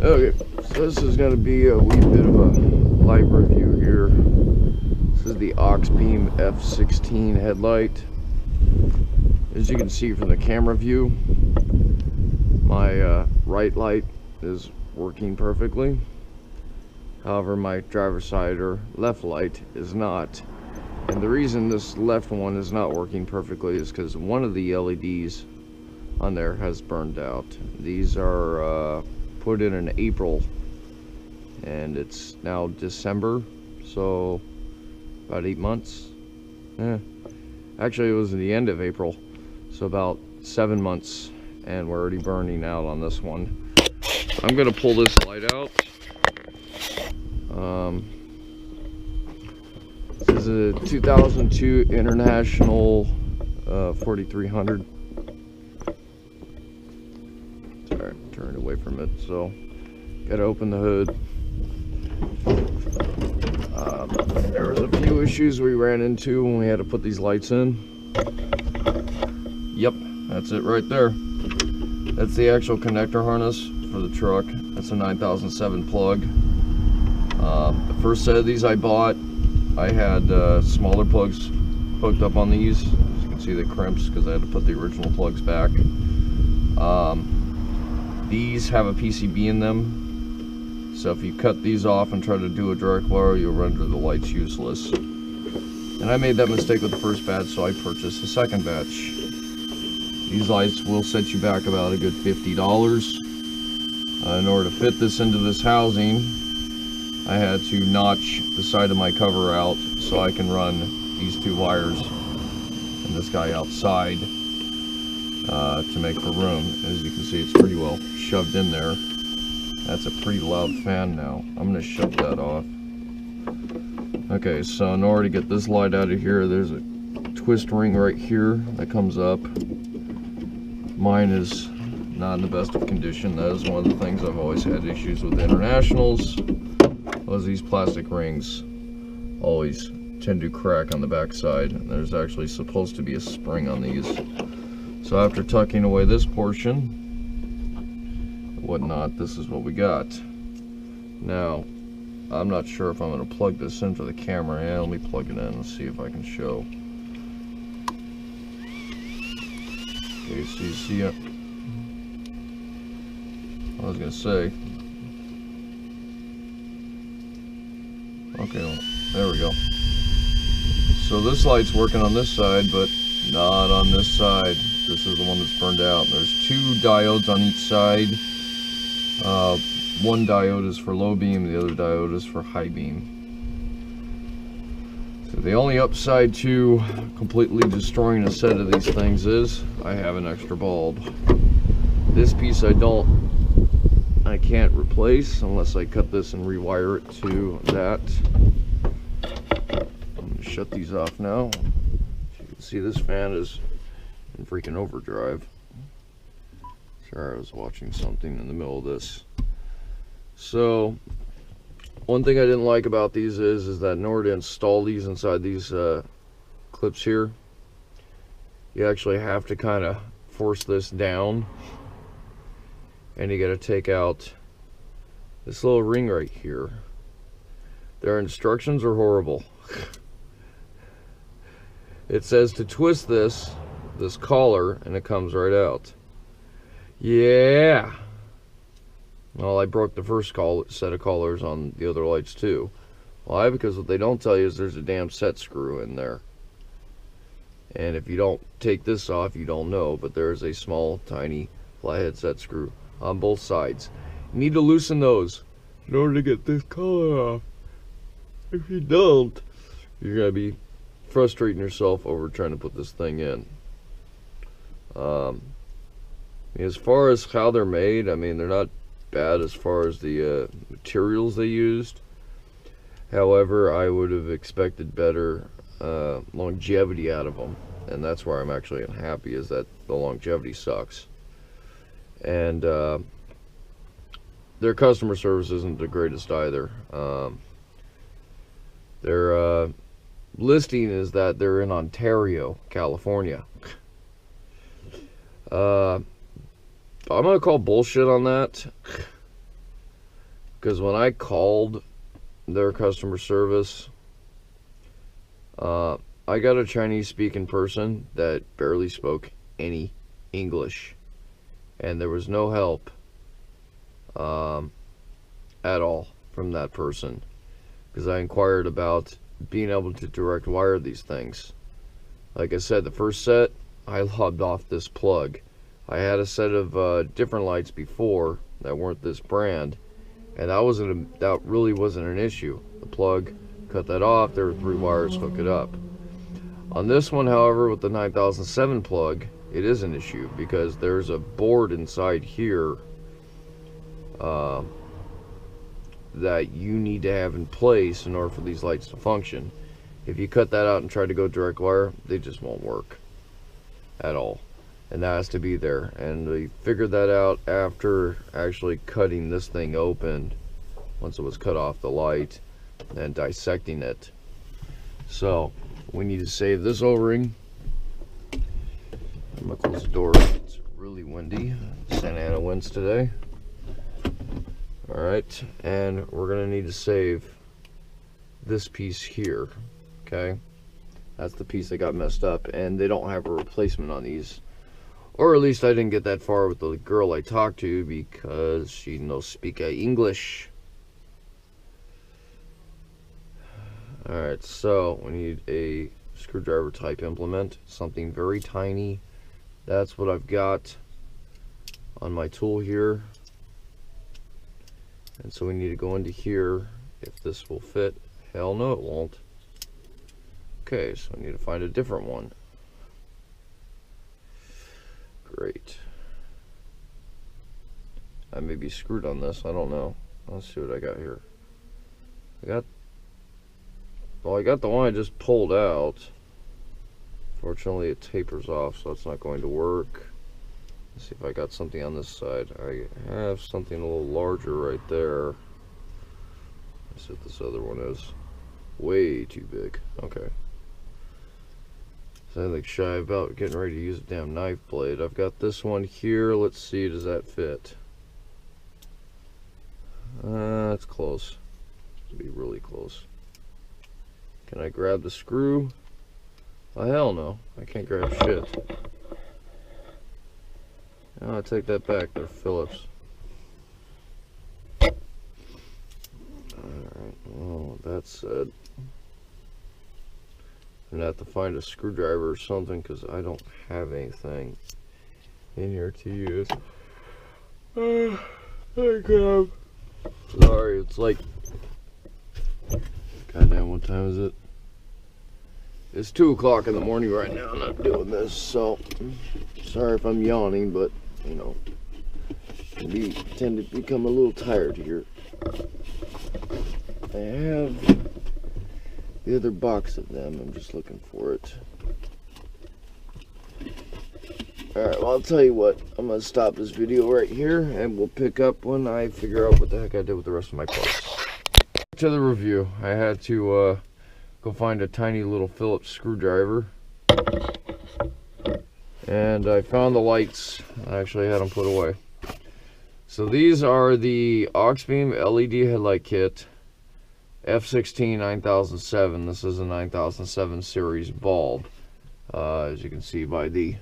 Okay, so this is going to be a wee bit of a light review here. This is the Auxbeam F16 headlight. As you can see from the camera view, my right light is working perfectly. However, my driver's side or left light is not. And the reason this left one is not working perfectly is because one of the LEDs on there has burned out. These are put in April, and it's now December, so about 8 months. Actually, it was the end of April, so about 7 months, and we're already burning out on this one. I'm gonna pull this light out. This is a 2002 International 4300. Sorry, I'm turning away from it, so gotta open the hood. There was a few issues we ran into when we had to put these lights in. Yep, that's it right there. That's the actual connector harness for the truck. That's a 9007 plug. The first set of these I bought, I had smaller plugs hooked up on these. As you can see, the crimps because I had to put the original plugs back. These have a PCB in them, so if you cut these off and try to do a direct wire, you'll render the lights useless. And I made that mistake with the first batch, so I purchased the second batch. These lights will set you back about a good $50. In order to fit this into this housing, I had to notch the side of my cover out so I can run these two wires and this guy outside to make for room. As you can see, it's pretty well shoved in there. That's a pretty loud fan now. I'm going to shut that off. Okay, so in order to get this light out of here, there's a twist ring right here that comes up. Mine is not in the best of condition. That is one of the things I've always had issues with internationals. Was these plastic rings always tend to crack on the back side, and there's actually supposed to be a spring on these. So after tucking away this portion, whatnot, this is what we got. Now, I'm not sure if I'm going to plug this in for the camera. Yeah, let me plug it in and see if I can show. Okay, so you see it. I was going to say. Okay, well, there we go. So this light's working on this side, but not on this side. This is the one that's burned out. There's two diodes on each side. One diode is for low beam, the other diode is for high beam. So the only upside to completely destroying a set of these things is I have an extra bulb. This piece I can't replace unless I cut this and rewire it to that. I'm going to shut these off now. As you can see, this fan is in freaking overdrive. Sorry, I was watching something in the middle of this. So, one thing I didn't like about these is that in order to install these inside these clips here, you actually have to kind of force this down. And you got to take out this little ring right here. Their instructions are horrible. It says to twist this collar, and it comes right out. Yeah. Well, I broke the first set of collars on the other lights too. Why? Because what they don't tell you is there's a damn set screw in there. And if you don't take this off, you don't know, but there is a small, tiny flathead set screw on both sides. You need to loosen those in order to get this collar off. If you don't, you're going to be frustrating yourself over trying to put this thing in. As far as how they're made, I mean, they're not bad as far as the materials they used. However, I would have expected better longevity out of them, and that's where I'm actually unhappy, is that the longevity sucks. And their customer service isn't the greatest either. Their listing is that they're in Ontario, California. I'm gonna call bullshit on that. Because when I called their customer service, I got a Chinese speaking person that barely spoke any English, and there was no help at all from that person, because I inquired about being able to direct wire these things. Like I said, the first set I lobbed off this plug. I had a set of different lights before that weren't this brand, and that really wasn't an issue. The plug, cut that off, there were 3 wires, hook it up. On this one, however, with the 9007 plug, it is an issue because there's a board inside here that you need to have in place in order for these lights to function. If you cut that out and try to go direct wire, they just won't work at all, and that has to be there. And we figured that out after actually cutting this thing open, once it was cut off the light, and dissecting it. So we need to save this O-ring. I'm gonna close the door. It's really windy. Santa Ana winds today. Alright, and we're gonna need to save this piece here. Okay, that's the piece that got messed up, and they don't have a replacement on these, or at least I didn't get that far with the girl I talked to because she knows speak English. Alright, so we need a screwdriver type implement, something very tiny. That's what I've got on my tool here. And so we need to go into here. If this will fit, hell no it won't. Okay, so I need to find a different one. Great. I may be screwed on this, I don't know. Let's see what I got here. I got the one I just pulled out. Fortunately it tapers off, so it's not going to work. Let's see if I got something on this side. I have something a little larger right there. Let's see what this other one is. Way too big. Okay. So I think shy about getting ready to use a damn knife blade. I've got this one here. Let's see, does that fit? That's close. It'll be really close. Can I grab the screw? Oh, hell no. I can't grab shit. Oh, I take that back. They're Phillips. Alright, well, that said, I'm gonna have to find a screwdriver or something because I don't have anything in here to use. I grab. Sorry, it's like, goddamn, what time is it? It's 2 o'clock in the morning right now, and I'm doing this, so sorry if I'm yawning, but you know, I tend to become a little tired here. I have the other box of them. I'm just looking for it. Alright, well, I'll tell you what. I'm going to stop this video right here, and we'll pick up when I figure out what the heck I did with the rest of my parts. To the review, I had to go find a tiny little Phillips screwdriver. And I found the lights. I actually had them put away. So these are the Auxbeam LED headlight kit, F16 9007. This is a 9007 series bulb. As you can see by the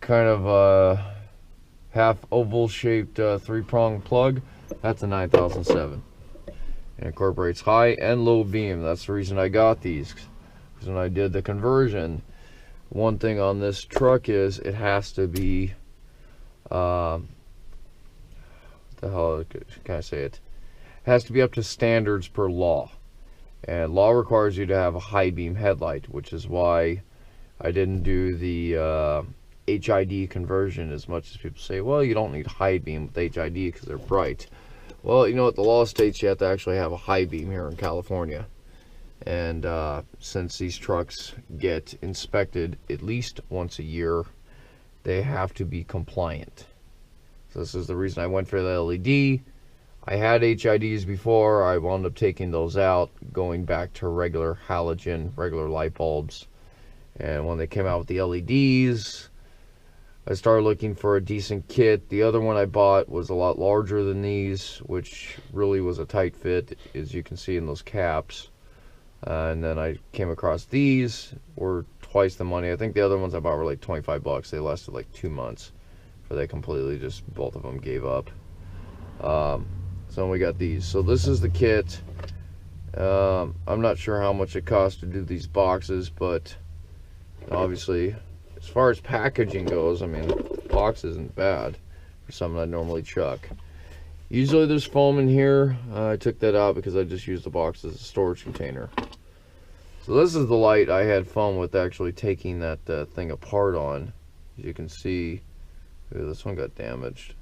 kind of half oval shaped 3-prong plug, that's a 9007. It incorporates high and low beam. That's the reason I got these. Because when I did the conversion, one thing on this truck is it has to be the hell can I say it? It has to be up to standards per law, and law requires you to have a high beam headlight, which is why I didn't do the HID conversion as much as people say, well, you don't need high beam with HID because they're bright. Well, you know what, the law states you have to actually have a high beam here in California. And since these trucks get inspected at least once a year, they have to be compliant. So this is the reason I went for the LED. I had HIDs before. I wound up taking those out, going back to regular halogen, regular light bulbs. And when they came out with the LEDs, I started looking for a decent kit. The other one I bought was a lot larger than these, which really was a tight fit, as you can see in those caps. And then I came across these, were twice the money. I think the other ones I bought were like 25 bucks. They lasted like 2 months, but they completely just, both of them gave up. So we got these. So this is the kit. I'm not sure how much it costs to do these boxes, but obviously, as far as packaging goes, I mean, the box isn't bad for something I normally chuck. Usually there's foam in here. I took that out because I just used the box as a storage container. So this is the light I had fun with actually taking that thing apart on. As you can see, this one got damaged.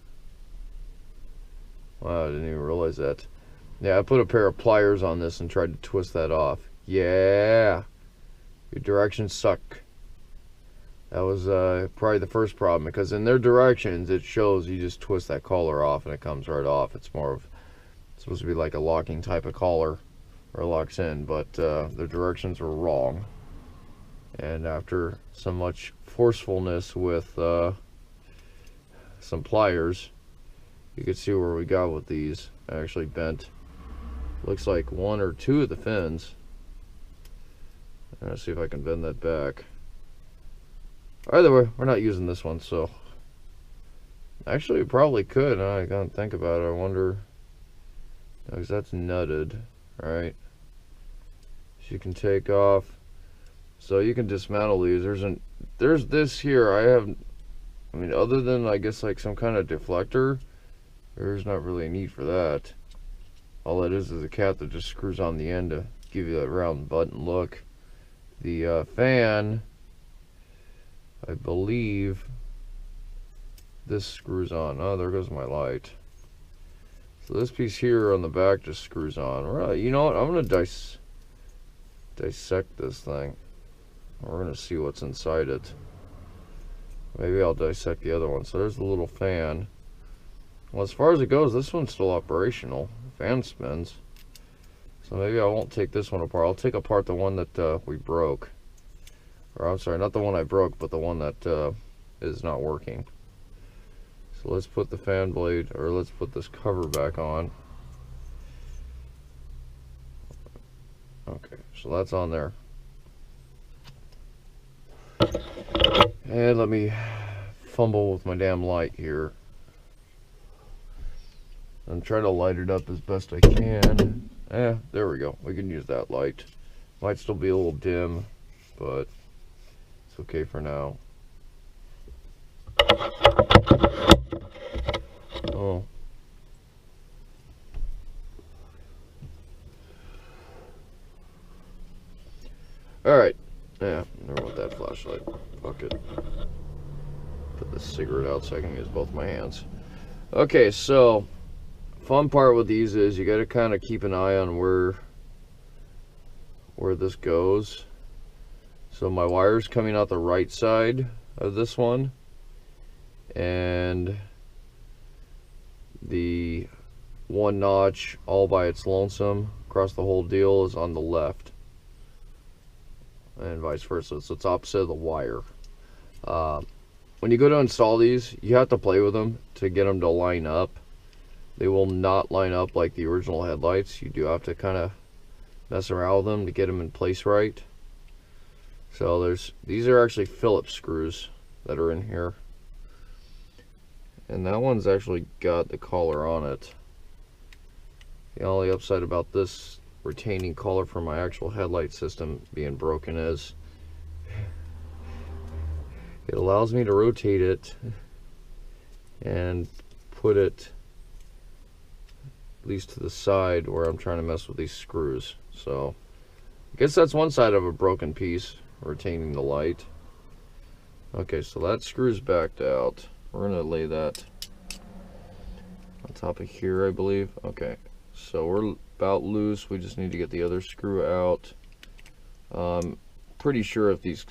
Wow, I didn't even realize that. Yeah, I put a pair of pliers on this and tried to twist that off. Yeah, your directions suck. That was probably the first problem, because in their directions it shows you just twist that collar off and it comes right off. It's more of, it's supposed to be like a locking type of collar, or it locks in, but the directions were wrong. And after so much forcefulness with some pliers, you can see where we got with these. I actually bent, looks like 1 or 2 of the fins. Let's see if I can bend that back. Either way, we're not using this one, so actually we probably could. I gotta think about it. I wonder, because that's nutted, right? So you can take off, so you can dismantle these. There's this here. I mean, other than I guess like some kind of deflector, there's not really a need for that. All that is a cap that just screws on the end to give you that round button look. The fan, I believe this screws on. Oh, there goes my light. So this piece here on the back just screws on. Right, you know what? I'm going to dissect this thing. We're going to see what's inside it. Maybe I'll dissect the other one. So there's the little fan. Well, as far as it goes, this one's still operational. The fan spins. So maybe I won't take this one apart. I'll take apart the one that we broke. Or I'm sorry, not the one I broke, but the one that is not working. So let's put the fan blade, or let's put this cover back on. Okay, so that's on there. And let me fumble with my damn light here. And try to light it up as best I can. There we go. We can use that light. Might still be a little dim, but it's okay for now. Oh. Alright. Yeah, never want that flashlight. Fuck it. Put this cigarette out so I can use both my hands. Okay, so fun part with these is you got to kind of keep an eye on where this goes. So my wire's coming out the right side of this one, and the one notch all by its lonesome across the whole deal is on the left, and vice versa. So it's opposite of the wire. When you go to install these, you have to play with them to get them to line up. They will not line up like the original headlights. You do have to kind of mess around with them to get them in place right. So these are actually Phillips screws that are in here. And that one's actually got the collar on it. The only upside about this retaining collar for my actual headlight system being broken is it allows me to rotate it and put it at least to the side where I'm trying to mess with these screws. So I guess that's one side of a broken piece, retaining the light. Okay, so that screw's backed out. We're gonna lay that on top of here, I believe. Okay, so we're about loose. We just need to get the other screw out. Pretty sure if these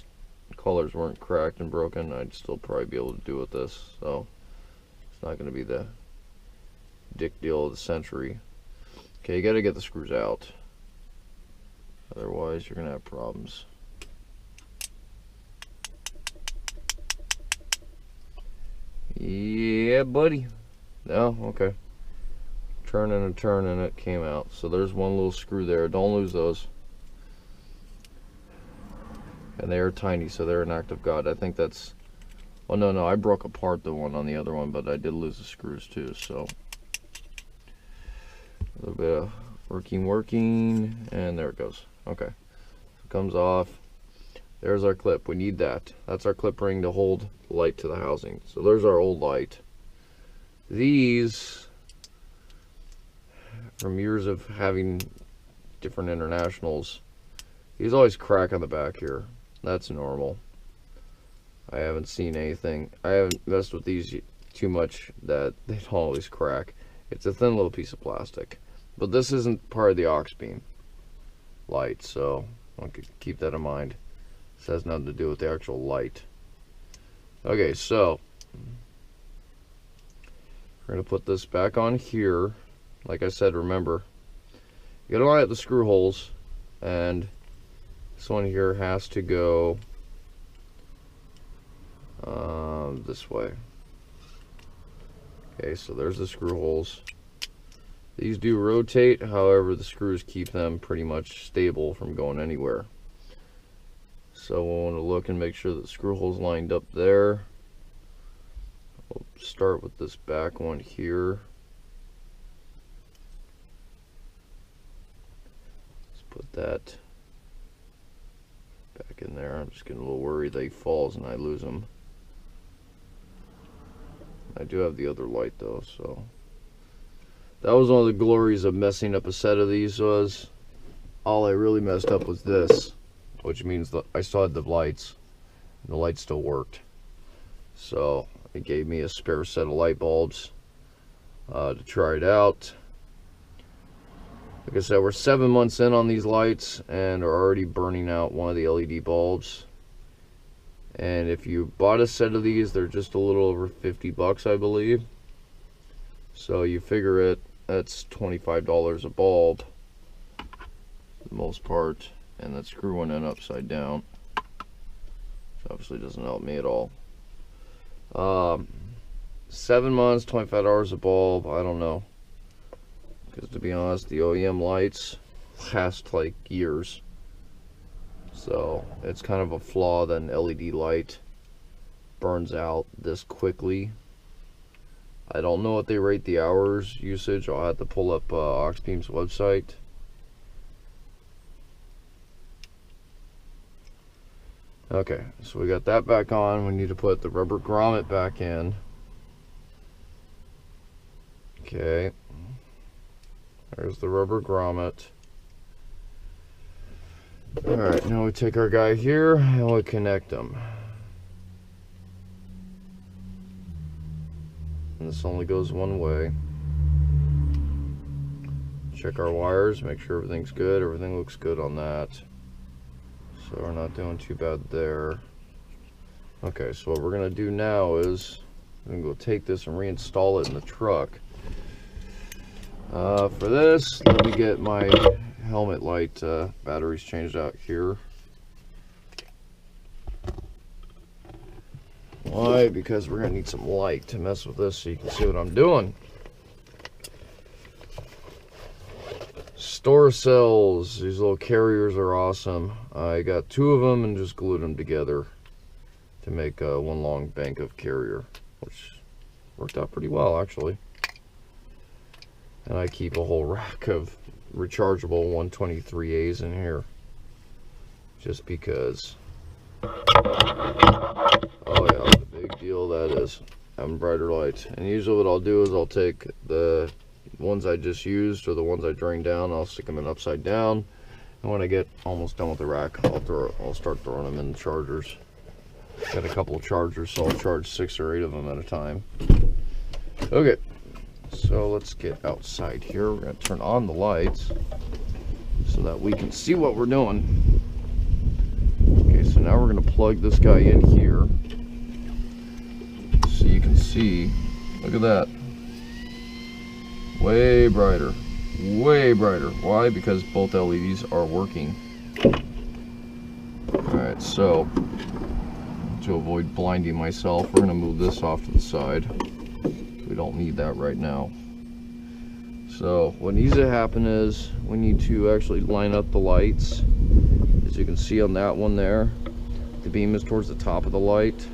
collars weren't cracked and broken, I'd still probably be able to do with this. So it's not gonna be the dick deal of the century. Okay, you got to get the screws out, otherwise you're gonna have problems. Yeah, buddy. No, okay. Turning and turning, it came out. So there's one little screw there. Don't lose those. And they are tiny, so they're an act of God. I think that's... Oh, no, I broke apart the one on the other one, but I did lose the screws too, so... A little bit of working, and there it goes. Okay. It comes off. There's our clip. We need that. That's our clip ring to hold the light to the housing. So there's our old light. These, from years of having different internationals, these always crack on the back here. That's normal. I haven't seen anything. I haven't messed with these too much that they don't always crack. It's a thin little piece of plastic. But this isn't part of the Auxbeam light, so I could keep that in mind. This has nothing to do with the actual light. Okay, so we're going to put this back on here. Like I said, remember, you gotta line up the screw holes, and this one here has to go this way. Okay, so there's the screw holes. These do rotate, however the screws keep them pretty much stable from going anywhere. So we'll want to look and make sure that the screw holes lined up there. We'll start with this back one here. Let's put that back in there. I'm just getting a little worried that he falls and I lose him. I do have the other light though, so that was one of the glories of messing up a set of these. Was all I really messed up was this, which means that I still had the lights and the lights still worked, so it gave me a spare set of light bulbs to try it out. Like I said, we're 7 months in on these lights and are already burning out one of the LED bulbs. And if you bought a set of these, they're just a little over 50 bucks, I believe. So you figure it, that's $25 a bulb for the most part. And that screw went in upside down, which obviously doesn't help me at all. 7 months, $25 a bulb, I don't know. Because to be honest, the OEM lights last like years. So it's kind of a flaw that an LED light burns out this quickly. I don't know what they rate the hours usage. I'll have to pull up Auxbeam's website. Okay, so we got that back on. We need to put the rubber grommet back in. Okay, there's the rubber grommet. Alright, now we take our guy here and we connect them. And this only goes one way. Check our wires, make sure everything's good. Everything looks good on that. So we're not doing too bad there. Okay, so what we're going to do now is we're going to go take this and reinstall it in the truck. For this, let me get my helmet light batteries changed out here. Why? Because we're going to need some light to mess with this so you can see what I'm doing. Store cells. These little carriers are awesome. I got 2 of them and just glued them together to make one long bank of carrier, which worked out pretty well actually. And I keep a whole rack of rechargeable 123As in here just because. Oh yeah, the big deal that is having brighter lights. And usually what I'll do is I'll take the ones I just used or the ones I drained down, I'll stick them in upside down, and when I get almost done with the rack, I'll start throwing them in the chargers. Got a couple of chargers, so I'll charge 6 or 8 of them at a time. Okay, so let's get outside here. We're going to turn on the lights so that we can see what we're doing. Okay, so now we're going to plug this guy in here so you can see. Look at that. Way brighter. Way brighter. Why? Because both LEDs are working. Alright, so to avoid blinding myself, we're going to move this off to the side. We don't need that right now. So what needs to happen is we need to actually line up the lights. As you can see on that one there, the beam is towards the top of the light,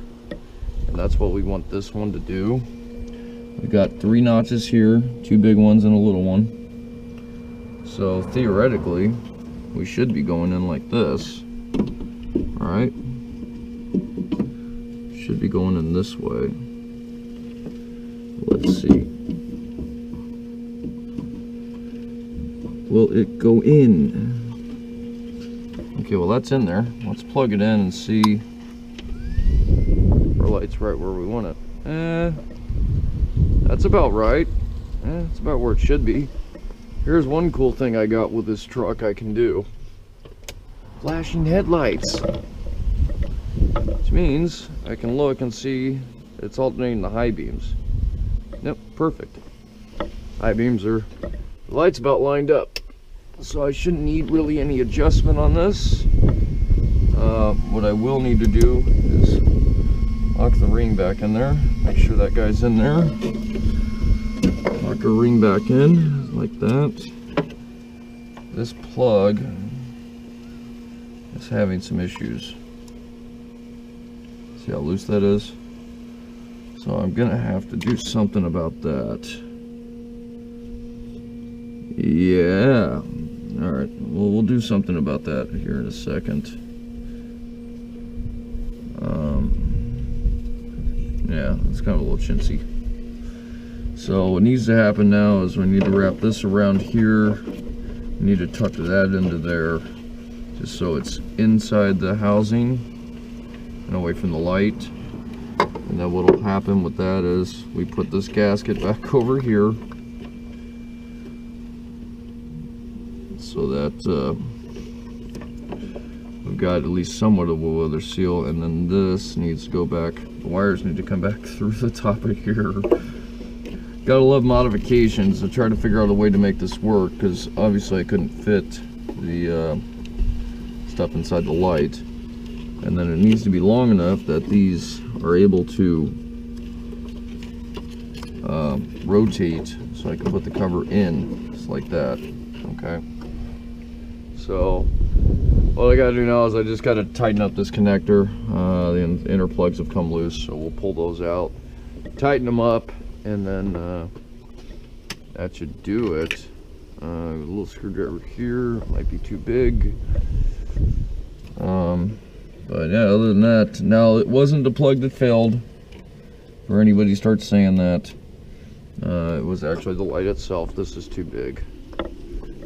and that's what we want this one to do. We've got 3 notches here, 2 big ones and a little one. So theoretically, we should be going in like this. Alright? Should be going in this way. Let's see. Will it go in? Okay, well that's in there. Let's plug it in and see if our light's right where we want it. That's about right. That's about where it should be. Here's one cool thing I got with this truck I can do. Flashing headlights. Which means I can look and see it's alternating the high beams. Yep, perfect. High beams are, the light's about lined up. So I shouldn't need really any adjustment on this. What I will need to do is lock the ring back in there. Make sure that guy's in there. Lock a ring back in, like that. This plug is having some issues. See how loose that is? So I'm gonna have to do something about that. Yeah. Alright, well, we'll do something about that here in a second. Yeah, it's kind of a little chintzy. So what needs to happen now is we need to wrap this around here. We need to tuck that into there, just so it's inside the housing and away from the light. And then what will happen with that is we put this gasket back over here, so that we've got at least somewhat of a weather seal, and then this needs to go back. The wires need to come back through the top of here. Gotta love modifications to try to figure out a way to make this work, because obviously I couldn't fit the stuff inside the light. And then it needs to be long enough that these are able to rotate, so I can put the cover in, just like that. Okay. So what I gotta do now is I just gotta tighten up this connector. The inner plugs have come loose, so we'll pull those out, tighten them up, and then that should do it. A little screwdriver here might be too big. But yeah, other than that, now it wasn't the plug that failed, for anybody starts saying that. It was actually the light itself. This is too big.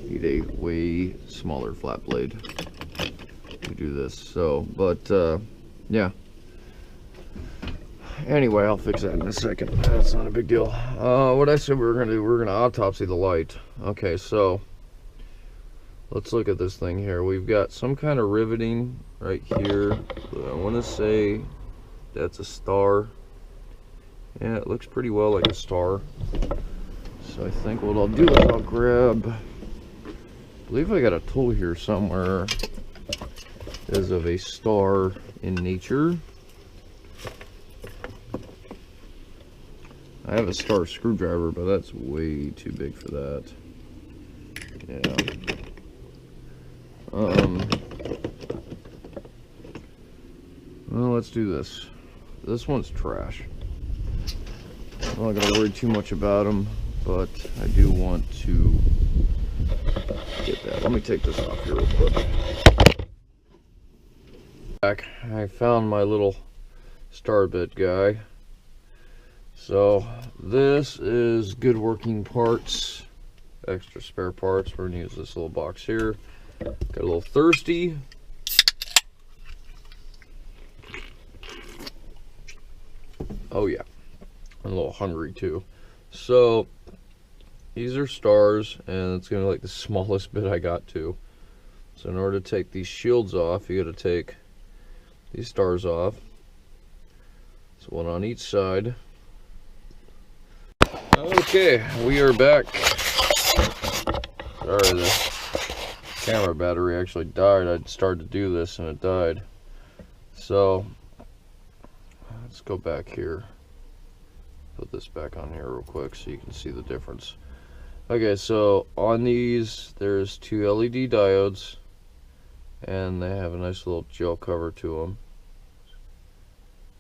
Need a way smaller flat blade to do this. So, but yeah. Anyway, I'll fix that in a second. That's not a big deal. What I said we were gonna do, we're gonna autopsy the light. Okay, so let's look at this thing here. We've got some kind of riveting right here. I want to say that's a star. Yeah, it looks pretty well like a star. So I think what I'll do is I'll grab, I believe I got a tool here somewhere that is of a star in nature. I have a star screwdriver, but that's way too big for that. Yeah. Well, let's do this. This one's trash. I'm not gonna worry too much about them, but I do want to get that. Let me take this off here real quick. Back, I found my little star bit guy. So this is good working parts, extra spare parts. We're gonna use this little box here. Got a little thirsty. Oh yeah, I'm a little hungry too. So these are stars, and it's gonna be like the smallest bit I got to. So in order to take these shields off, you gotta take these stars off. So one on each side. Okay, we are back. Sorry, the camera battery actually died. I'd started to do this and it died. So let's go back here. put this back on here real quick so you can see the difference. Okay, so on these there's 2 LED diodes, and they have a nice little gel cover to them.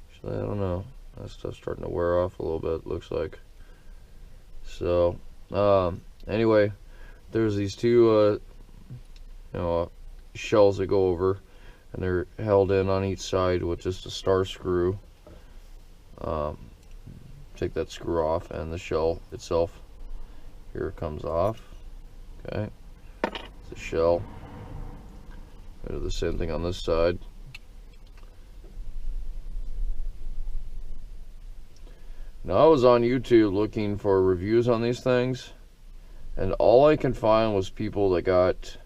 Actually, I don't know, that stuff's starting to wear off a little bit, looks like. So anyway, there's these 2 shells that go over, and they're held in on each side with just a star screw. Take that screw off, and the shell itself here comes off. Okay, it's a shell. Do the same thing on this side. Now, I was on YouTube looking for reviews on these things, and all I can find was people that got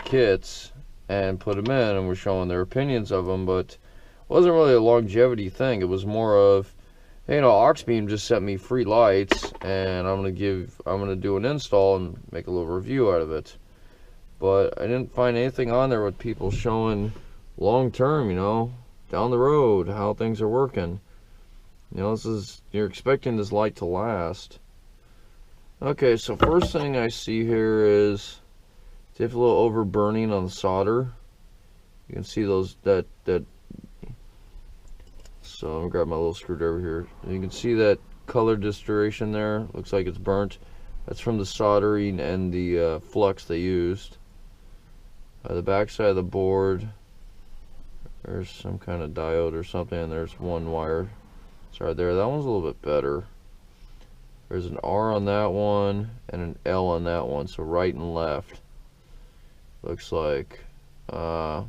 kits and put them in and were showing their opinions of them, but it wasn't really a longevity thing. It was more of, hey, Auxbeam just sent me free lights, and I'm gonna do an install and make a little review out of it. But I didn't find anything on there with people showing long term, down the road, how things are working. You're expecting this light to last. Okay, so first thing I see here is they have a little overburning on the solder. You can see those that. So I'm gonna grab my little screwdriver here. And you can see that color distortion there. Looks like it's burnt. That's from the soldering and the flux they used. The back side of the board, there's some kind of diode or something, and there's one wire. Sorry, there. That one's a little bit better. There's an R on that one and an L on that one, so right and left. Looks like. Let's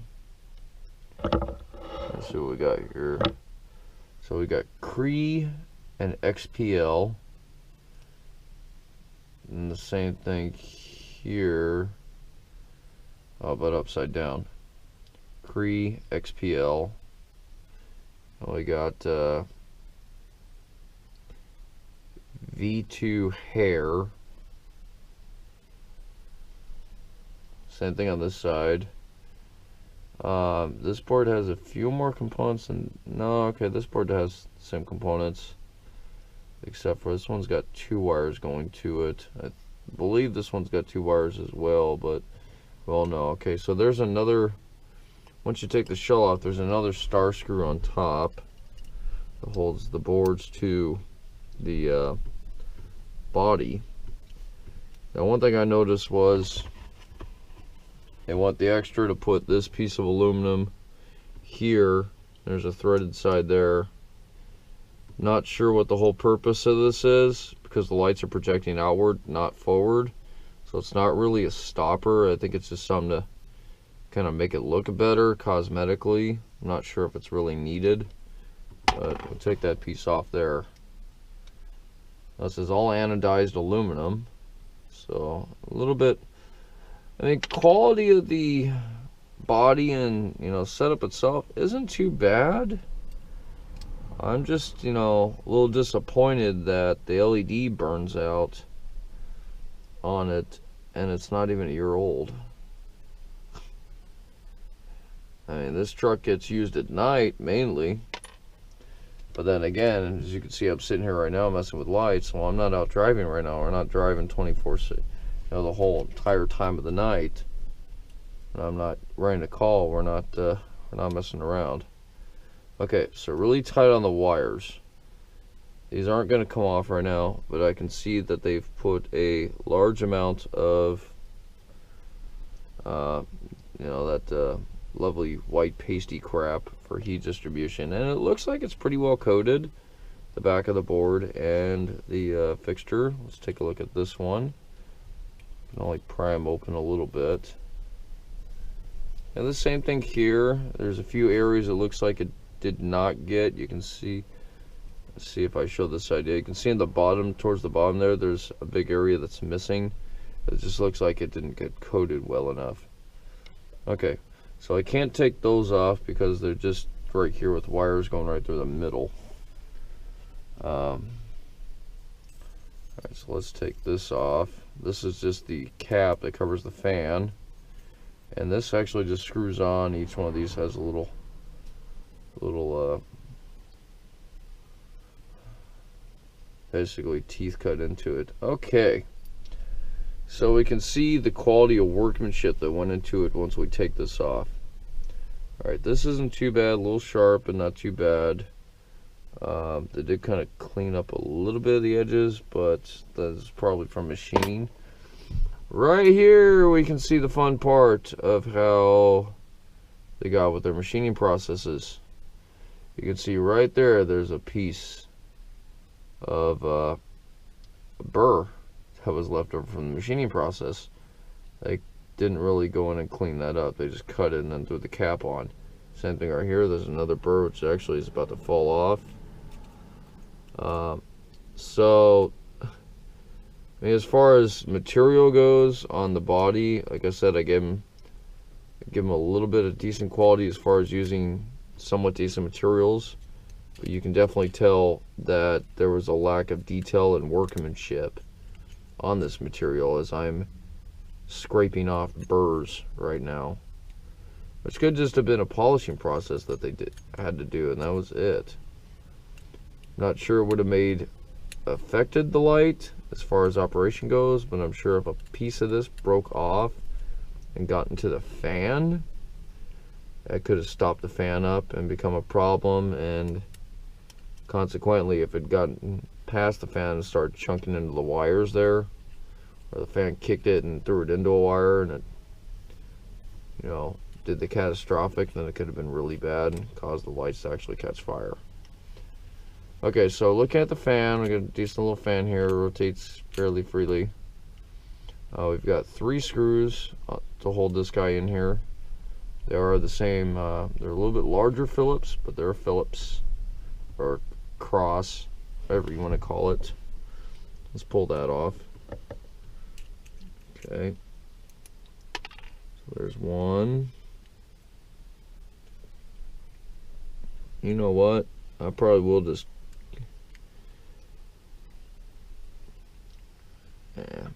see what we got here. So we got Cree and XPL, and the same thing here. Oh, but upside down. Cree, XPL. And we got V2 hair. Same thing on this side. This board has a few more components than, no, okay, this board has the same components, except for this one's got 2 wires going to it. I believe this one's got 2 wires as well, but, well, no. Okay, so there's another, once you take the shell off, there's another star screw on top that holds the boards to the body. Now, one thing I noticed was they want the extra to put this piece of aluminum here. There's a threaded side there. Not sure what the whole purpose of this is, because the lights are projecting outward, not forward. So it's not really a stopper. I think it's just something to kind of make it look better cosmetically. I'm not sure if it's really needed, but we'll take that piece off there. This is all anodized aluminum, so a little bit, I mean, quality of the body and, setup itself isn't too bad. I'm just, a little disappointed that the LED burns out on it, and it's not even a year old. I mean, this truck gets used at night mainly, but then again, as you can see, I'm sitting here right now messing with lights. Well, I'm not out driving right now. We're not driving 24/7, the whole entire time of the night. And I'm not running a call. We're not messing around. Okay, so really tight on the wires. These aren't going to come off right now, but I can see that they've put a large amount of, that lovely white pasty crap for heat distribution, and it looks like it's pretty well coated, the back of the board and the fixture. Let's take a look at this one. You can only pry them open a little bit. And the same thing here. There's a few areas it looks like it did not get. You can see, let's see if I show this idea. You can see in the bottom, towards the bottom there's a big area that's missing. It just looks like it didn't get coated well enough. Okay, so I can't take those off because they're just right here with wires going right through the middle. Alright, so let's take this off. This is just the cap that covers the fan, and this actually just screws on. Each one of these has a little basically teeth cut into it. Okay, so we can see the quality of workmanship that went into it once we take this off. Alright, this isn't too bad, a little sharp but not too bad. They did kind of clean up a little bit of the edges, but that's probably from machining. Right here we can see the fun part of how they got with their machining processes. You can see right there, there's a piece of burr that was left over from the machining process. They didn't really go in and clean that up. They just cut it and then threw the cap on. Same thing right here. There's another burr which actually is about to fall off. So I mean, as far as material goes on the body, like I said, I give them a little bit of decent quality as far as using somewhat decent materials, but you can definitely tell that there was a lack of detail and workmanship on this material as I'm scraping off burrs right now, which could just have been a polishing process that they had to do, and that was it. Not sure it would have affected the light as far as operation goes, but I'm sure if a piece of this broke off and got into the fan, that could have stopped the fan up and become a problem, and consequently if it gotten past the fan and started chunking into the wires there, or the fan kicked it and threw it into a wire and it, you know, did the catastrophic, then it could have been really bad and caused the lights to actually catch fire. Okay, so looking at the fan, we got a decent little fan here, it rotates fairly freely. We've got 3 screws to hold this guy in here. They are the same, they're a little bit larger Phillips, but they're Phillips, or cross, whatever you want to call it. Let's pull that off. Okay, so there's one. You know what? I probably will just, yeah.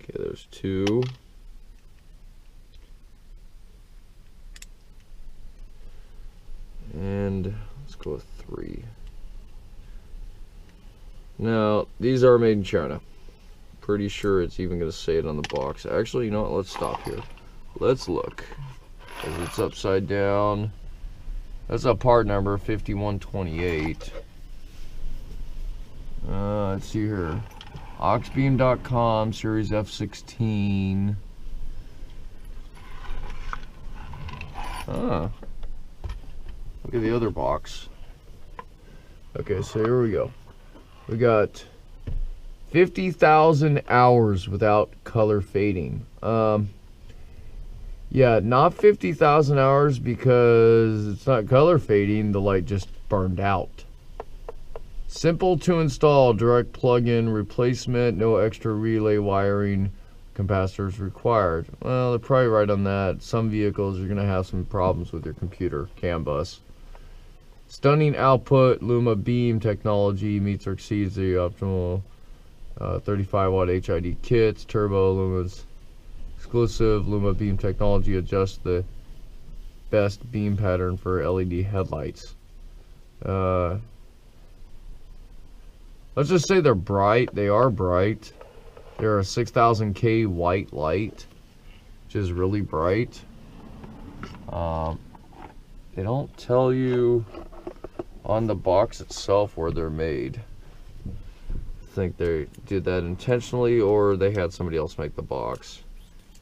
Okay, there's 2. And let's go with 3. Now, these are made in China. Pretty sure it's even going to say it on the box. Actually, you know what? Let's stop here. Let's look. Because it's upside down. That's a part number, 5128. Let's see here. Auxbeam.com, series F16. Look at the other box. Okay, so here we go. We got 50,000 hours without color fading. Yeah, not 50,000 hours because it's not color fading, the light just burned out. Simple to install, direct plug-in replacement, no extra relay wiring, capacitors required. Well, they're probably right on that. Some vehicles you're going to have some problems with your computer, CAN bus. Stunning output, Luma beam technology meets or exceeds the optimal 35 watt HID kits, turbo Luma's exclusive Luma beam technology adjusts the best beam pattern for LED headlights. Let's just say they're bright. They are bright. They're a 6000K white light, which is really bright. They don't tell you on the box itself where they're made. I think they did that intentionally, or they had somebody else make the box,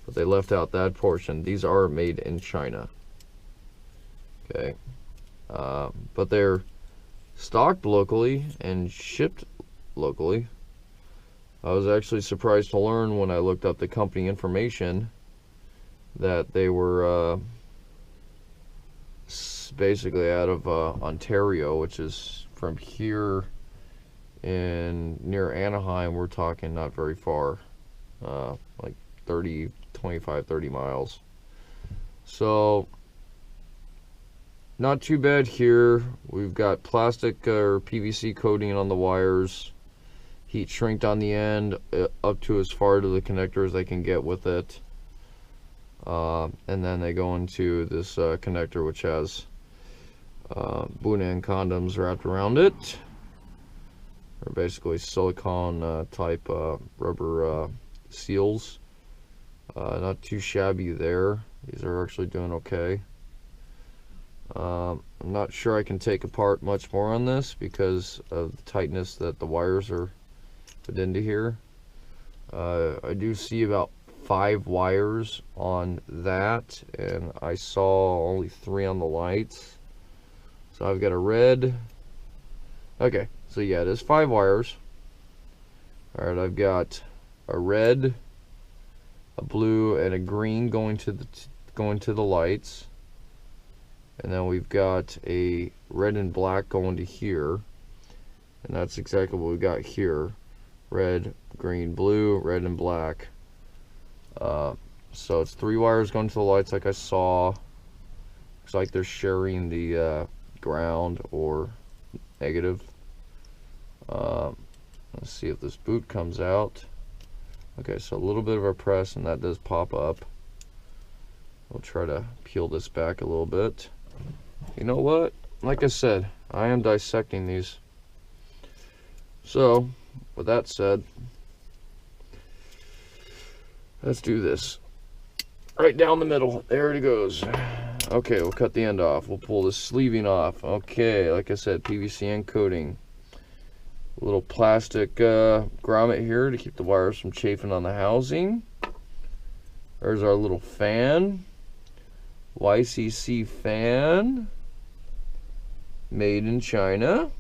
but they left out that portion. These are made in China. Okay, but they're stocked locally and shipped locally. I was actually surprised to learn when I looked up the company information that they were basically out of Ontario, which is from here in near Anaheim. We're talking not very far, like 25, 30 miles. So not too bad here. We've got plastic or PVC coating on the wires, heat shrinked on the end up to as far to the connector as they can get with it, and then they go into this connector which has Bunan condoms wrapped around it. They're basically silicone type rubber seals. Not too shabby there. These are actually doing okay. I'm not sure I can take apart much more on this because of the tightness that the wires are put into here. I do see about 5 wires on that, and I saw only 3 on the lights. So I've got a red. Okay, so yeah, it is 5 wires. Alright, I've got a red, a blue, and a green going to the lights. And then we've got a red and black going to here. And that's exactly what we got here. Red, green, blue, red, and black. So it's 3 wires going to the lights like I saw. Looks like they're sharing the ground or negative. Let's see if this boot comes out. Okay, so a little bit of a press and that does pop up. We'll try to peel this back a little bit. You know what? Like I said, I am dissecting these. So, with that said, let's do this. Right down the middle. There it goes. Okay, we'll cut the end off. We'll pull the sleeving off. Okay, like I said, PVC end coating. A little plastic grommet here to keep the wires from chafing on the housing. There's our little fan. YCC fan. Made in China.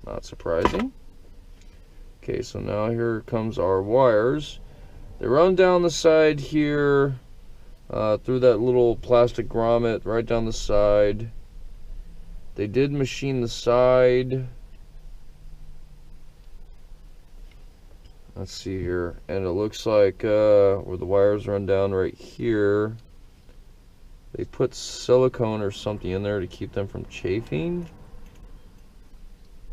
Not surprising. Okay, so now here comes our wires. They run down the side here, through that little plastic grommet, right down the side. They did machine the side. Let's see here, and it looks like where the wires run down right here, they put silicone or something in there to keep them from chafing,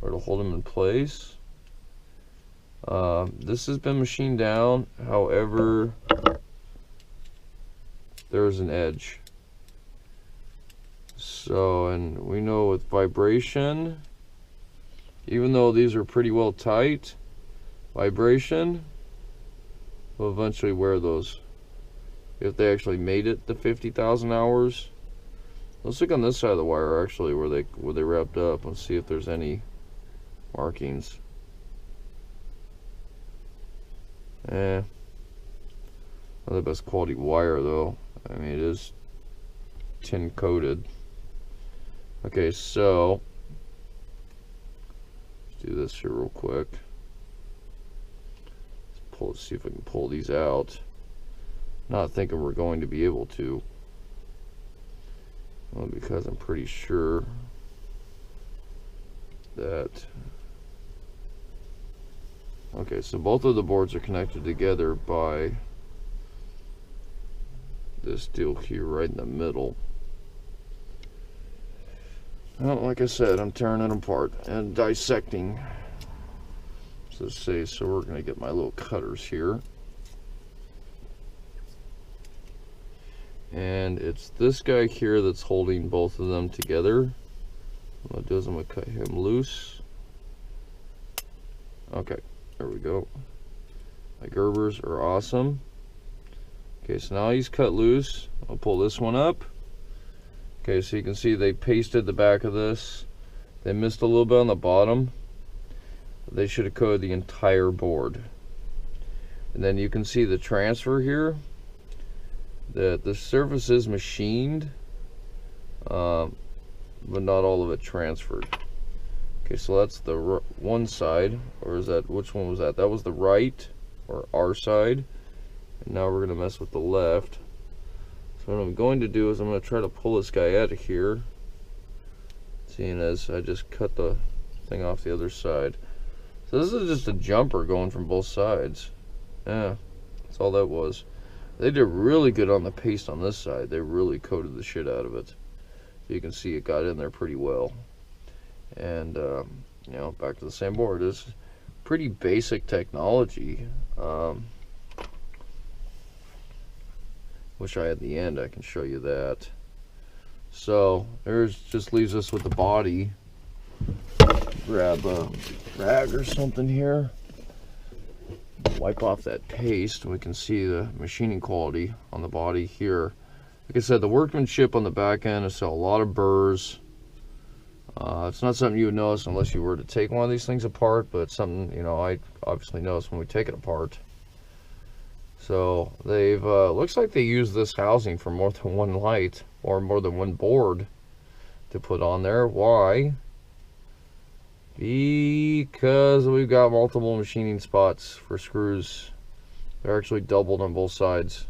or to hold them in place. This has been machined down, however, there's an edge. So, and we know with vibration, even though these are pretty well tight, vibration will eventually wear those. If they actually made it to 50,000 hours. Let's look on this side of the wire actually where they wrapped up and see if there's any markings. Not the best quality wire though. I mean, it is tin coated. Okay, so let's do this here real quick. Let's see if I can pull these out. Not thinking we're going to be able to. Well, because I'm pretty sure that... Okay, so both of the boards are connected together by this deal here right in the middle. Well, like I said, I'm tearing it apart and dissecting. So we're going to get my little cutters here. And it's this guy here that's holding both of them together. What I'll do is I'm going to cut him loose. Okay, there we go. My Gerbers are awesome. Okay, so now he's cut loose. I'll pull this one up. Okay, so you can see they pasted the back of this. They missed a little bit on the bottom. They should have coated the entire board. And then you can see the transfer here. That the surface is machined, but not all of it transferred. Okay, so that's the one side, or is that, which one was that? That was the right, or our side. And now we're going to mess with the left. So what I'm going to do is I'm going to try to pull this guy out of here, seeing as I just cut the thing off the other side. So this is just a jumper going from both sides. Yeah, that's all that was. They did really good on the paste on this side. They really coated the shit out of it. So you can see it got in there pretty well. And, you know, back to the same board. It's pretty basic technology. Wish I had the end. I can show you that. So there's just leaves us with the body. Grab a rag or something here. Wipe off that paste. We can see the machining quality on the body here. Like I said, the workmanship on the back end is still a lot of burrs. It's not something you would notice unless you were to take one of these things apart, but it's something, you know, I obviously notice when we take it apart. So they've looks like they use this housing for more than one light or more than one board to put on there. Why? Because we've got multiple machining spots for screws. They're actually doubled on both sides.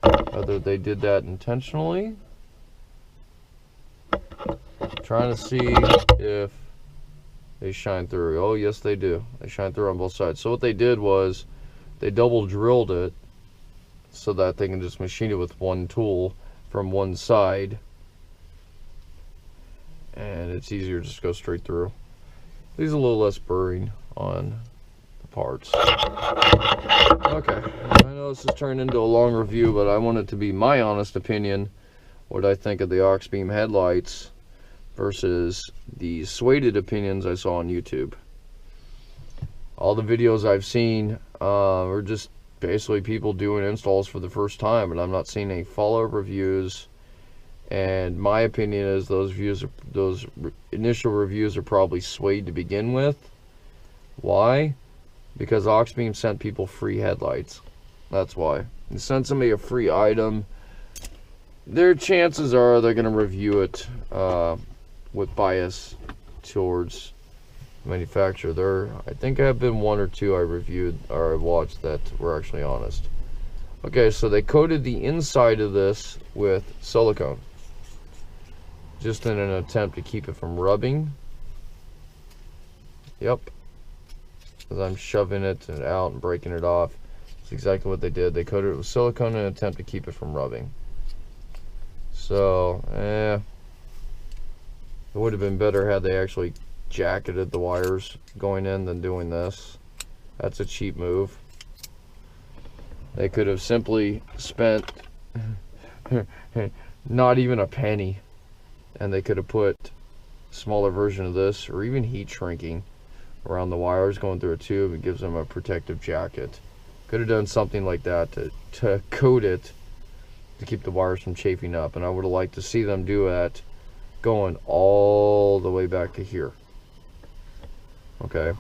Whether they did that intentionally, trying to see if they shine through. Oh yes, they do. They shine through on both sides. So what they did was they double drilled it so that they can just machine it with one tool from one side, and it's easier to just go straight through. There's a little less burring on the parts. Okay, I know this has turned into a long review, but I want it to be my honest opinion, what I think of the Auxbeam headlights versus the suede opinions I saw on YouTube. All the videos I've seen are just basically people doing installs for the first time, and I'm not seeing any follow-up reviews. And my opinion is those initial reviews are probably swayed to begin with. Why? Because Auxbeam sent people free headlights. That's why. They send somebody a free item. Their chances are they're going to review it with bias towards manufacturer. There, I think I have been one or two I reviewed or I watched that were actually honest. Okay, so they coated the inside of this with silicone, just in an attempt to keep it from rubbing. Yep, as I'm shoving it out and breaking it off, that's exactly what they did. They coated it with silicone in an attempt to keep it from rubbing. So, it would have been better had they actually jacketed the wires going in than doing this. That's a cheap move. They could have simply spent not even a penny, and they could have put a smaller version of this, or even heat shrinking around the wires going through a tube. It gives them a protective jacket. Could have done something like that to coat it to keep the wires from chafing up, and I would have liked to see them do that going all the way back to here. Okay,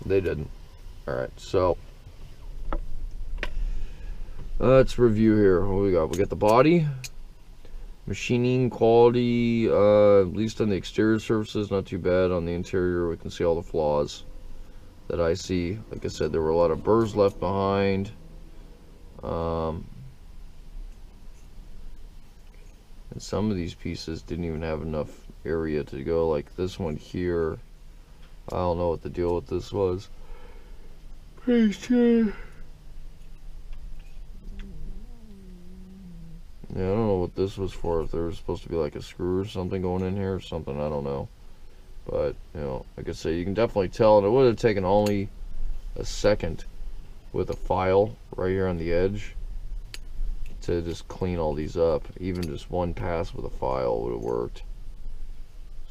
they didn't. Alright, so let's review here. What we got? We got the body. Machining quality, at least on the exterior surfaces, not too bad. On the interior, we can see all the flaws that I see. Like I said, there were a lot of burrs left behind. And some of these pieces didn't even have enough area to go, like this one here. I don't know what the deal with this was. Yeah, I don't know what this was for, if there was supposed to be like a screw or something going in here or something, I don't know. But, you know, like I say, you can definitely tell, and it would have taken only a second with a file right here on the edge to just clean all these up. Even just one pass with a file would have worked.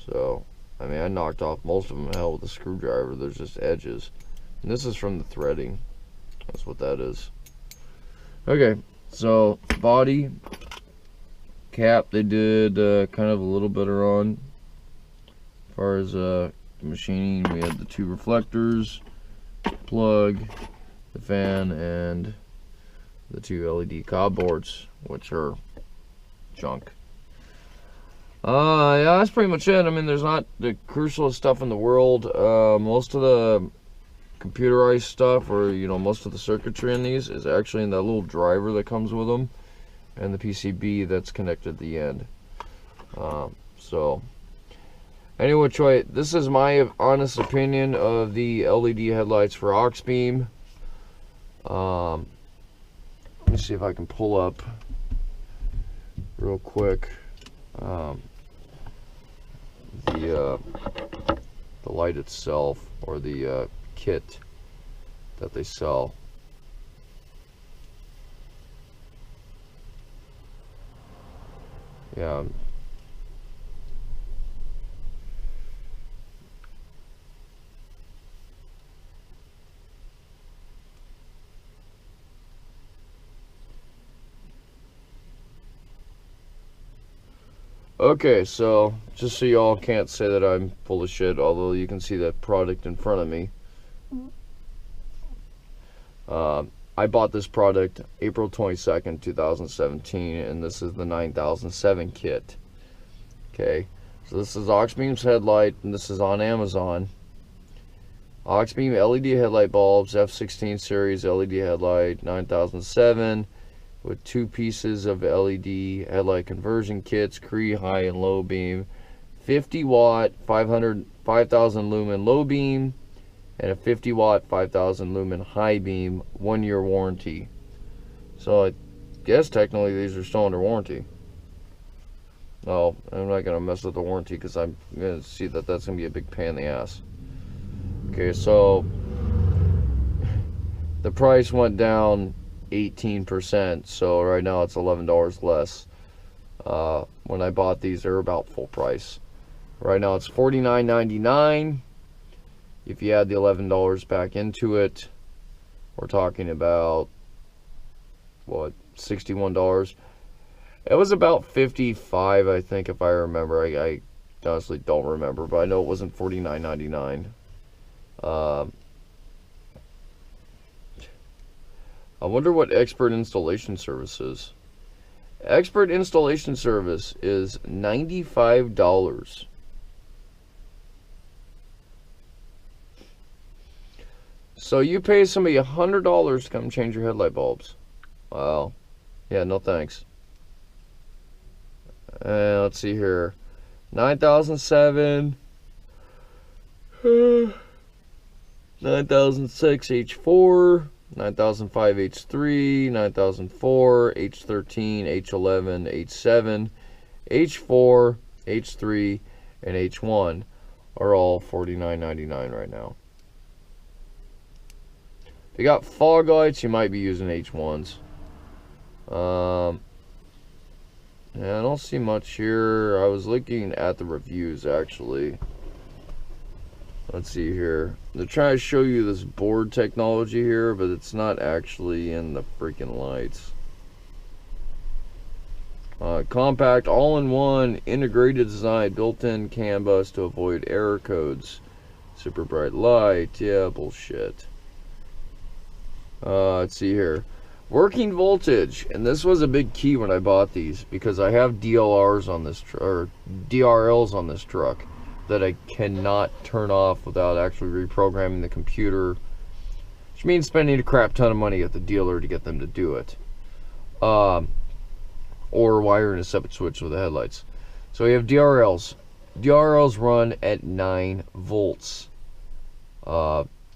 So, I mean, I knocked off most of them, hell, with a screwdriver. There's just edges. And this is from the threading. That's what that is. Okay, so body, cap, they did kind of a little better on. As far as machining, we had the two reflectors, plug, the fan, and the two LED cob boards, which are junk. Yeah, that's pretty much it. I mean, there's not the crucialest stuff in the world. Most of the computerized stuff, or you know, most of the circuitry in these is actually in that little driver that comes with them, and the PCB that's connected at the end. So anyway, Troy, this is my honest opinion of the LED headlights for Auxbeam. Let me see if I can pull up real quick the light itself, or the kit that they sell. Yeah. Okay, so just so y'all can't say that I'm full of shit, although you can see that product in front of me. I bought this product April 22nd, 2017, and this is the 9007 kit. Okay, so this is Auxbeam's headlight, and this is on Amazon. Auxbeam LED headlight bulbs, F16 series LED headlight, 9007, with 2 pieces of LED headlight conversion kits, Cree high and low beam, 50 watt 5000 lumen low beam, and a 50 watt 5000 lumen high beam, 1-year warranty. So I guess technically these are still under warranty. No, I'm not gonna mess with the warranty because I'm gonna see that that's gonna be a big pain in the ass. Okay, so the price went down 18%, so right now it's $11 less. When I bought these, they were about full price. Right now it's $49.99. If you add the $11 back into it, we're talking about, what, $61? It was about $55, I think, if I remember. I honestly don't remember, but I know it wasn't $49.99. I wonder what Expert Installation Service is. Expert Installation Service is $95. So you pay somebody $100 to come change your headlight bulbs. Wow. Yeah, no thanks. Let's see here. 9007. 9006 H4. 9005 H3. 9004 H13. H11. H7. H4. H3. And H1 are all $49.99 right now. If you got fog lights, you might be using H1s. Yeah, I don't see much here. I was looking at the reviews, actually. Let's see here. They're trying to show you this board technology here, but it's not actually in the freaking lights. Compact, all-in-one, integrated design, built-in CAN bus to avoid error codes. Super bright light. Yeah, bullshit. Let's see here. Working voltage, and this was a big key when I bought these because I have DLRs on this or DRLs on this truck that I cannot turn off without actually reprogramming the computer, which means spending a crap ton of money at the dealer to get them to do it, or wiring a separate switch with the headlights. So we have DRLs. DRLs run at 9 volts.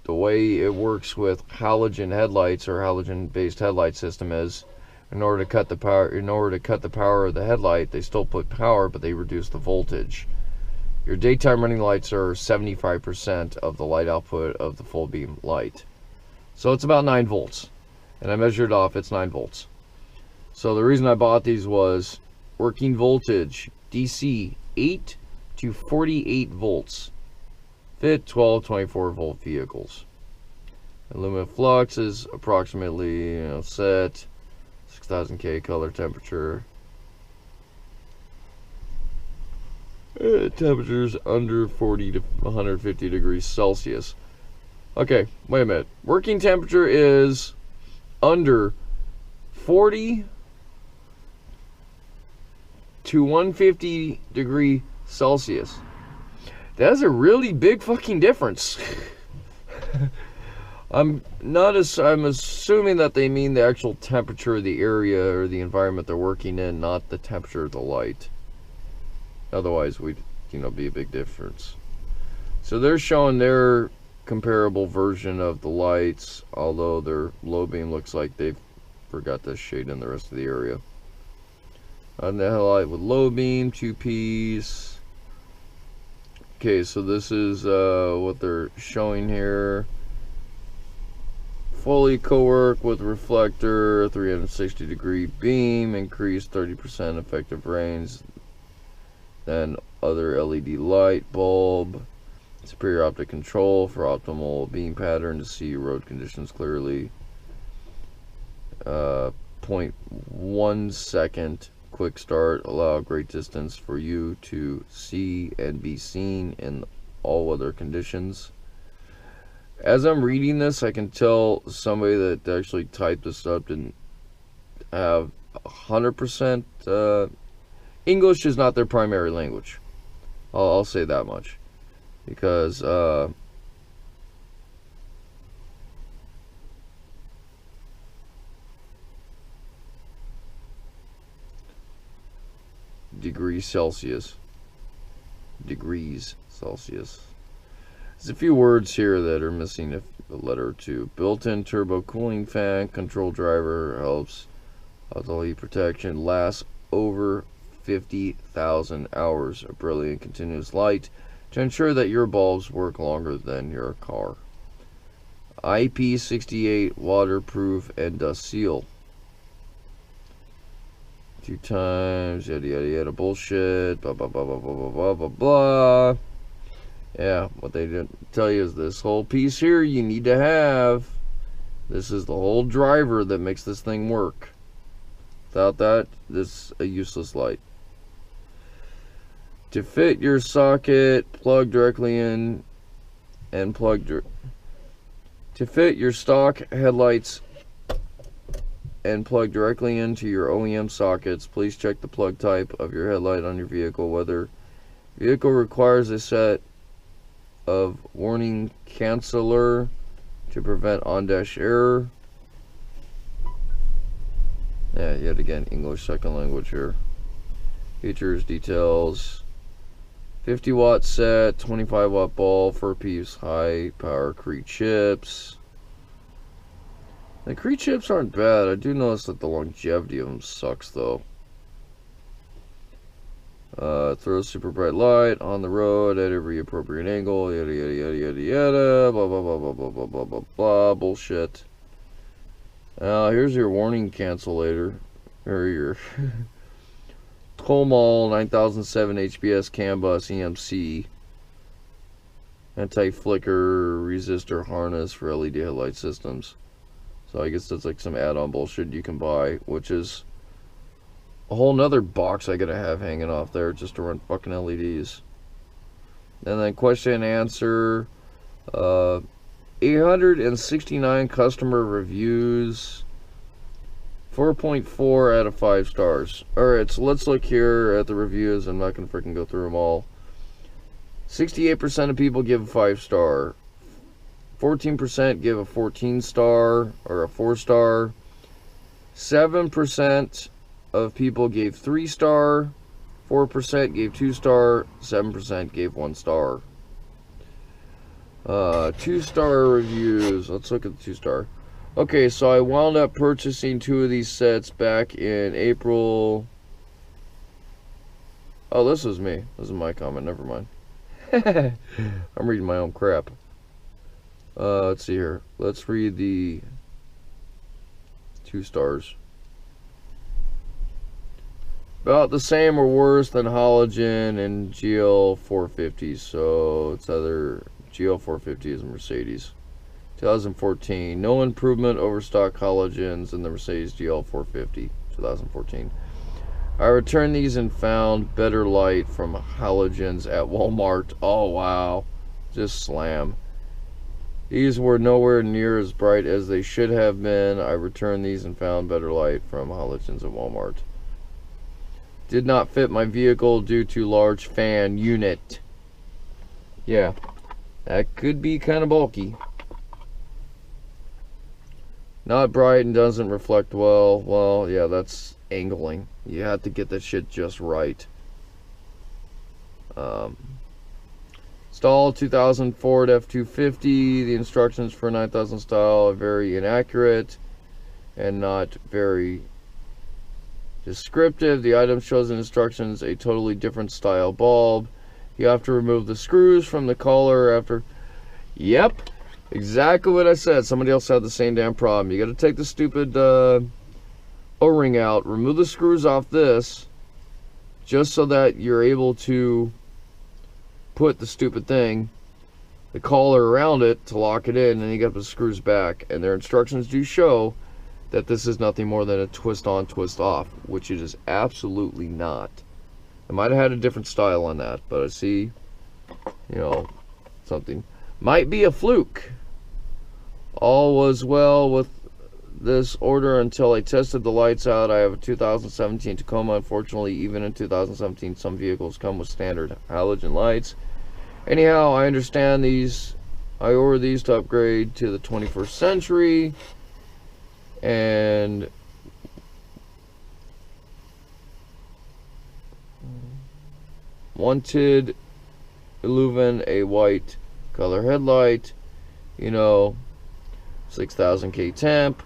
The way it works with halogen headlights or halogen-based headlight system is, in order to cut the power of the headlight, they still put power, but they reduce the voltage. Your daytime running lights are 75% of the light output of the full beam light. So it's about 9 volts. And I measured off, it's 9 volts. So the reason I bought these was working voltage, DC 8 to 48 volts. Fit 12, 24 volt vehicles. Lumen flux is approximately, set 6000 K color temperature. Temperatures under 40 to 150 degrees Celsius. Okay, wait a minute. Working temperature is under 40 to 150 degree Celsius. That's a really big fucking difference. I'm assuming that they mean the actual temperature of the area or the environment they're working in, not the temperature of the light. Otherwise, we'd, be a big difference. So they're showing their comparable version of the lights, although their low beam looks like they've forgot to shade in the rest of the area. On the headlight with low beam, 2-piece. Okay, so this is what they're showing here. fully co-work with reflector, 360-degree beam, increased 30% effective range than other LED light bulb, superior optic control for optimal beam pattern to see road conditions clearly, 0.1 second quick start, allow great distance for you to see and be seen in all weather conditions. As I'm reading this, I can tell somebody that actually typed this up didn't have 100%. English is not their primary language. I'll say that much. Because degrees Celsius. There's a few words here that are missing a letter or two. Built-in turbo cooling fan, control driver helps auto heat protection, lasts over 50,000 hours of brilliant continuous light to ensure that your bulbs work longer than your car. IP68 waterproof and dust seal. 2 times, yada yada yada bullshit, blah blah blah blah blah blah blah blah blah. Yeah, what they didn't tell you is this whole piece here you need to have. This is the whole driver that makes this thing work. Without that, this is a useless light. To fit your socket, plug directly in and to fit your stock headlights and plug directly into your OEM sockets, please check the plug type of your headlight on your vehicle. Whether vehicle requires a set of warning canceller to prevent on-dash error. Yeah, yet again, English second language here. Features, details. 50 watt set, 25 watt bulb, 4-piece high power Cree chips. The Cree chips aren't bad. I do notice that the longevity of them sucks though. Throws super bright light on the road at every appropriate angle, yada yada yada yada yada, blah blah blah blah blah blah blah blah blah, bullshit. Here's your warning cancellator, or your Colmol 9007 HBS CAN bus EMC anti-flicker resistor harness for LED headlight systems. So I guess that's like some add-on bullshit you can buy, which is a whole nother box I gotta have hanging off there just to run fucking LEDs. And then question and answer, 869 customer reviews, 4.4 out of 5 stars. Alright, so let's look here at the reviews. I'm not gonna freaking go through them all. 68% of people give a 5-star. 14% give a 14-star or a 4-star. 7% of people gave 3-star. 4% gave 2-star. 7% gave 1-star. 2-star reviews. Let's look at the 2-star. Okay, so I wound up purchasing 2 of these sets back in April. Oh, this was me. This is my comment. Never mind. I'm reading my own crap. Let's see here. Let's read the 2 stars. About the same or worse than Halogen and GL450. So it's either GL450 and Mercedes. 2014. No improvement over stock Halogens in the Mercedes GL450. 2014. I returned these and found better light from Halogens at Walmart. Oh wow. Just slam. These were nowhere near as bright as they should have been. I returned these and found better light from Halogens at Walmart. Did not fit my vehicle due to large fan unit. Yeah, that could be kind of bulky. Not bright and doesn't reflect well. Well, yeah, that's angling. You have to get that shit just right. Installed 2000 Ford F250. The instructions for 9000 style are very inaccurate and not very descriptive. The item shows in instructions a totally different style bulb. You have to remove the screws from the collar after. Yep, Exactly what I said. Somebody else had the same damn problem. You got to take the stupid O-ring out, remove the screws off this, just so that you're able to put the stupid thing, the collar around it to lock it in, and you got to put the screws back. And their instructions do show that this is nothing more than a twist on, twist off, which it is absolutely not. I might have had a different style on that, but I see, you know, something. Might be a fluke. All was well with this order until I tested the lights out. I have a 2017 Tacoma. Unfortunately, even in 2017, some vehicles come with standard halogen lights. Anyhow, I understand these. I ordered these to upgrade to the 21st century. And wanted Halogen a white color headlight, you know, 6000K temp.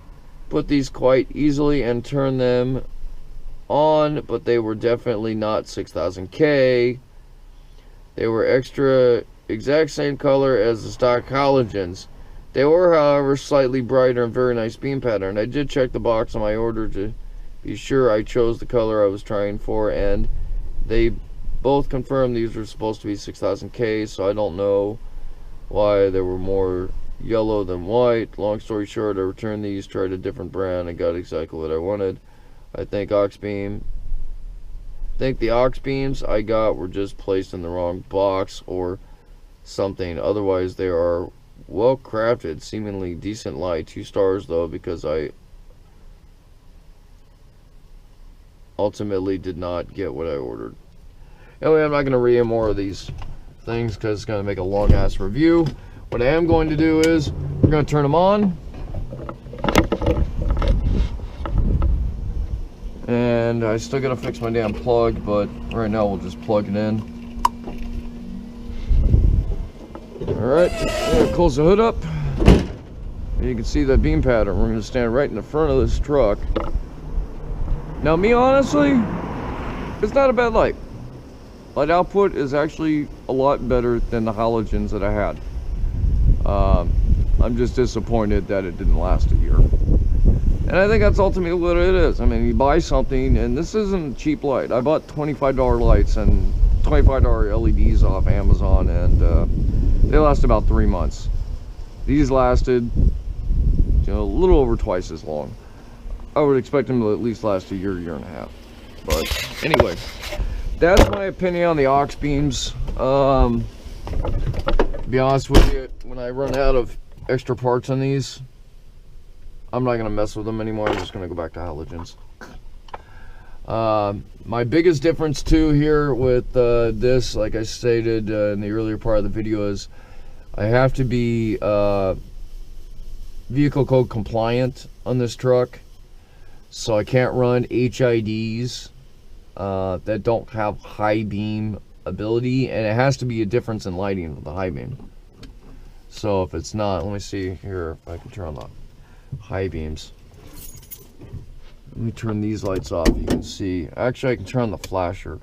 Put these quite easily and turn them on, but they were definitely not 6000K. They were exact same color as the stock halogens. They were, however, slightly brighter and very nice beam pattern. I did check the box on my order to be sure I chose the color I was trying for, and they both confirmed these were supposed to be 6000K, so I don't know why they were more yellow than white. Long story short, I returned these, tried a different brand, and got exactly what I wanted. I think the Auxbeams I got were just placed in the wrong box or something. Otherwise, they are well crafted, seemingly decent light. 2 stars though, because I ultimately did not get what I ordered. Anyway, I'm not going to read any more of these things because it's going to make a long ass review. What I am going to do is we're going to turn them on, and I still got to fix my damn plug, but right now we'll just plug it in. Alright, close the hood up. And you can see that beam pattern. We're going to stand right in the front of this truck. Now, me honestly, it's not a bad light. Light output is actually a lot better than the halogens that I had. I'm just disappointed that it didn't last a year. And I think that's ultimately what it is. I mean, you buy something, and this isn't a cheap light. I bought $25 lights and $25 LEDs off Amazon, and they last about 3 months. These lasted, you know, a little over twice as long. I would expect them to at least last a year, year and a half. But anyway, that's my opinion on the Auxbeams. To be honest with you, when I run out of extra parts on these, I'm not gonna mess with them anymore. I'm just gonna go back to halogens. My biggest difference too here with this, like I stated in the earlier part of the video, is I have to be vehicle code compliant on this truck, so I can't run HIDs that don't have high beam ability, and it has to be a difference in lighting with the high beam. So if it's not, let me see here if I can turn on the high beams. Let me turn these lights off. You can see, actually I can turn on the flasher.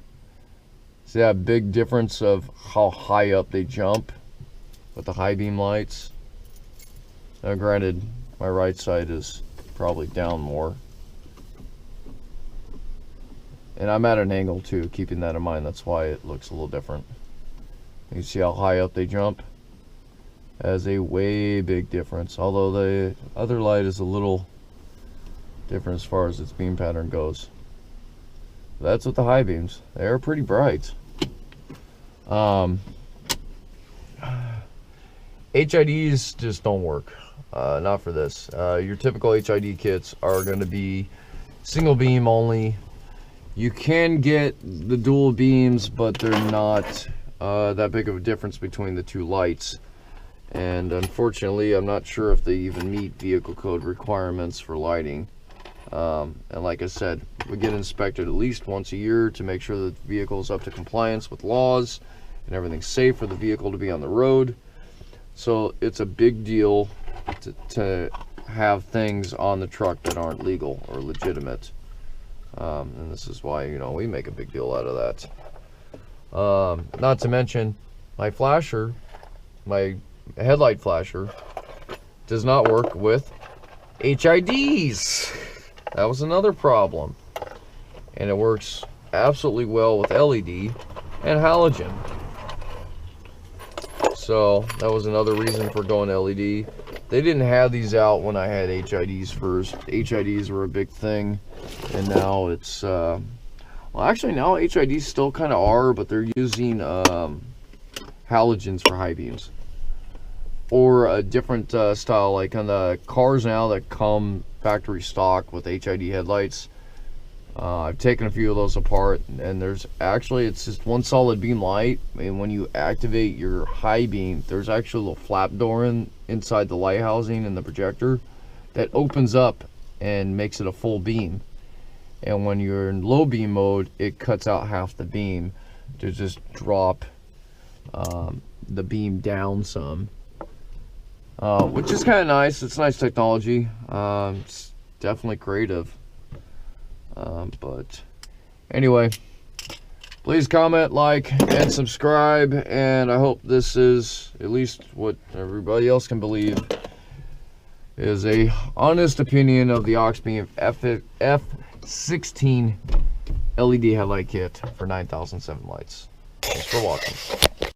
See that big difference of how high up they jump with the high beam lights? Now granted, my right side is probably down more, and I'm at an angle too, keeping that in mind. That's why it looks a little different. You see how high up they jump? Has a way big difference, although the other light is a little different as far as its beam pattern goes. That's with the high beams. They're pretty bright. HIDs just don't work. Not for this. Your typical HID kits are going to be single beam only. You can get the dual beams, but they're not that big of a difference between the two lights. And unfortunately, I'm not sure if they even meet vehicle code requirements for lighting. And like I said, we get inspected at least once a year to make sure that the vehicle is up to compliance with laws and everything's safe for the vehicle to be on the road. So it's a big deal to have things on the truck that aren't legal or legitimate. And this is why, you know, we make a big deal out of that. Not to mention my flasher, my headlight flasher, does not work with HIDs. That was another problem. And it works absolutely well with LED and halogen. So that was another reason for going LED. They didn't have these out when I had HIDs first. HIDs were a big thing, and now it's well, actually now HIDs still kind of are, but they're using halogens for high beams, or a different style, like on the cars now that come factory stock with HID headlights. I've taken a few of those apart, and there's actually, it's just one solid beam light, and when you activate your high beam, there's actually a little flap door inside the light housing and the projector that opens up and makes it a full beam. And when you're in low beam mode, it cuts out half the beam to just drop the beam down some, which is kind of nice. It's nice technology. It's definitely creative. But anyway, please comment, like, and subscribe, and I hope this is at least what everybody else can believe is a honest opinion of the Auxbeam F16 LED headlight kit for 9007 lights. Thanks for watching.